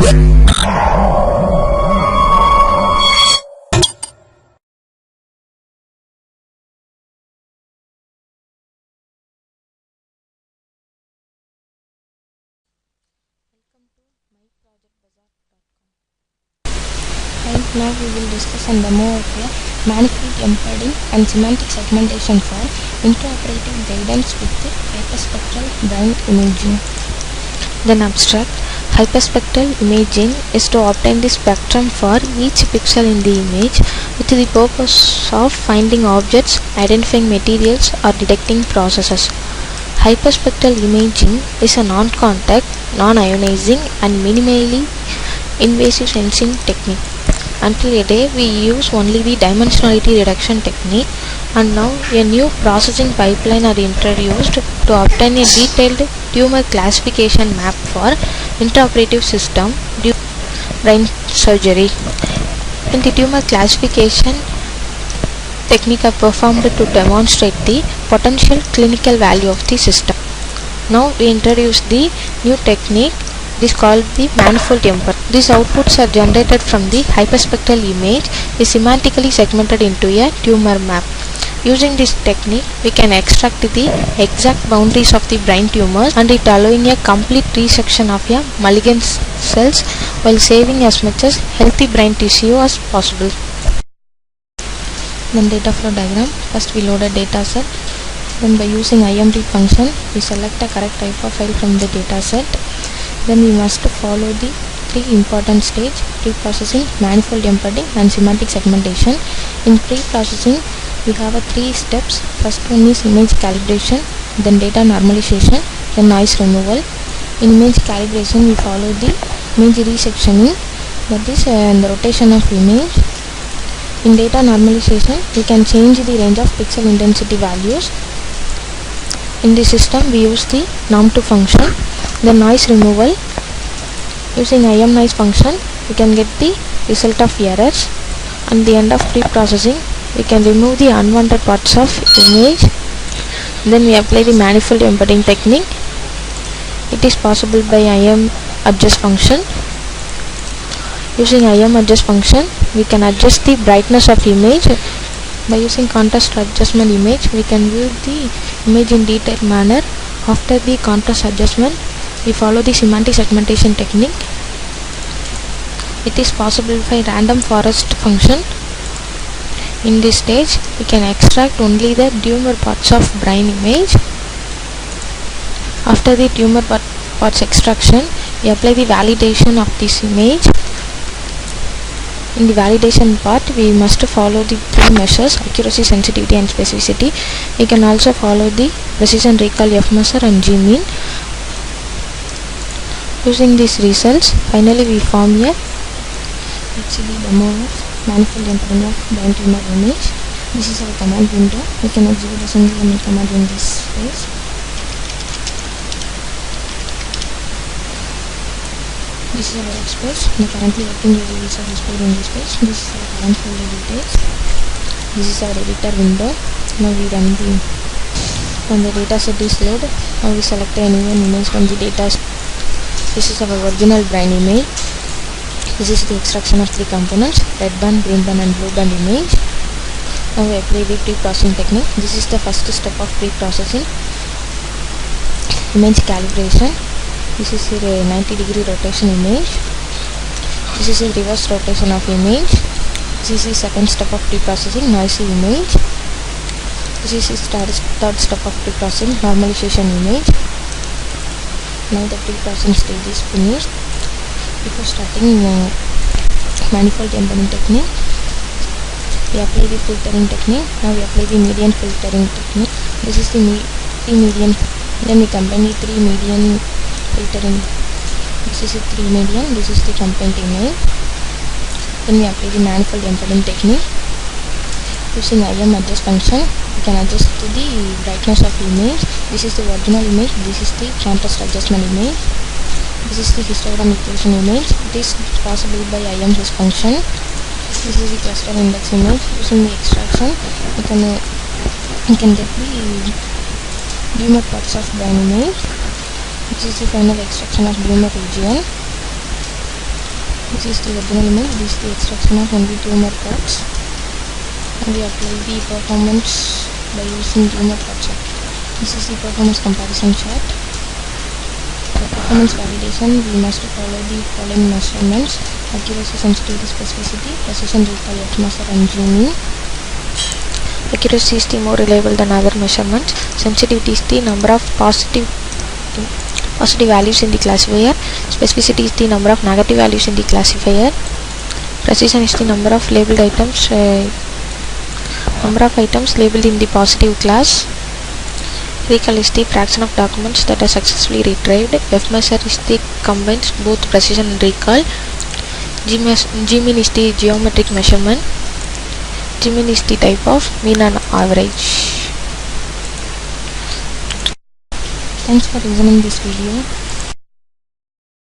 And now we will discuss and demo of a manifold embedding and semantic segmentation for intraoperative guidance with the hyperspectral brain imaging. Then abstract. Hyperspectral imaging is to obtain the spectrum for each pixel in the image with the purpose of finding objects, identifying materials or detecting processes. Hyperspectral imaging is a non-contact, non-ionizing and minimally invasive sensing technique. Until today we use only the dimensionality reduction technique, and now a new processing pipeline are introduced to obtain a detailed tumor classification map for intraoperative system during brain surgery. In the tumor classification technique are performed to demonstrate the potential clinical value of the system. Now we introduce the new technique. This is called the manifold embedding. These outputs are generated from the hyperspectral image is semantically segmented into a tumor map. Using this technique, we can extract the exact boundaries of the brain tumors and it allowing a complete resection of a malignant cells while saving as much as healthy brain tissue as possible. Then data flow diagram. First we load a data set. Then by using imread function, we select a correct type of file from the data set. Then we must follow the three important stages: pre-processing, manifold embedding and semantic segmentation. In pre-processing we have three steps. First one is image calibration, then data normalization, then noise removal. In image calibration we follow the image resectioning, that is the rotation of image. In data normalization we can change the range of pixel intensity values. In the system we use the norm2 function. Then noise removal, using noise function we can get the result of errors. At the end of pre-processing we can remove the unwanted parts of image. Then we apply the manifold embedding technique. It is possible by adjust function. Using adjust function we can adjust the brightness of image. By using contrast adjustment image we can view the image in detailed manner. After the contrast adjustment we follow the semantic segmentation technique. It is possible by random forest function. In this stage we can extract only the tumor parts of brain image. After the tumor parts extraction we apply the validation of this image. In the validation part we must follow the three measures: accuracy, sensitivity and specificity. We can also follow the precision, recall, F measure and G mean. Using these results finally we form a HCD demo of manifold embedding of brain tumor image. This is our command window. We can execute the single command in this space. This is our workspace. We are currently working with the user displayed in this page. This is our current folder details. This is our editor window. Now we run when the data set is loaded. Now we select an image from the data. This is our original brain image. This is the extraction of three components: red band, green band and blue band image. Now we apply the pre-processing technique. This is the first step of pre-processing. Image calibration. This is a 90-degree rotation image. This is a reverse rotation of image. This is the second step of pre-processing, noisy image. This is the third step of pre-processing, normalization image. Now the pre-processing stage is finished. Before starting manifold embedding technique, we apply the filtering technique. Now we apply the median filtering technique. This is the median. Then we combine the three median filtering. This is the 3 median. This is the combined image. Then we apply the manifold embedding technique. Using adjust function, we can adjust the brightness of image. This is the original image. This is the contrast adjustment image. This is the histogram equation image. It is possible by this function. This is the cluster index image. Using the extraction, we can get the tumor parts of brain image. This is the final extraction of tumor region. This is the original image. This is the extraction of only 2 more parts, and we apply the performance by using 2 more parts. This is the performance comparison chart. For performance validation, we must follow the following measurements: accuracy, sensitivity, specificity, precision, recall, edge measure, and zooming. Accuracy is the more reliable than other measurements. Sensitivity is the number of positive values in the classifier. Specificity is the number of negative values in the classifier. Precision is the number of items labeled in the positive class. Recall is the fraction of documents that are successfully retrieved. F measure is the combines both precision and recall. G-mean is the geometric measurement. G-mean is the type of mean and average. Thanks for listening this video.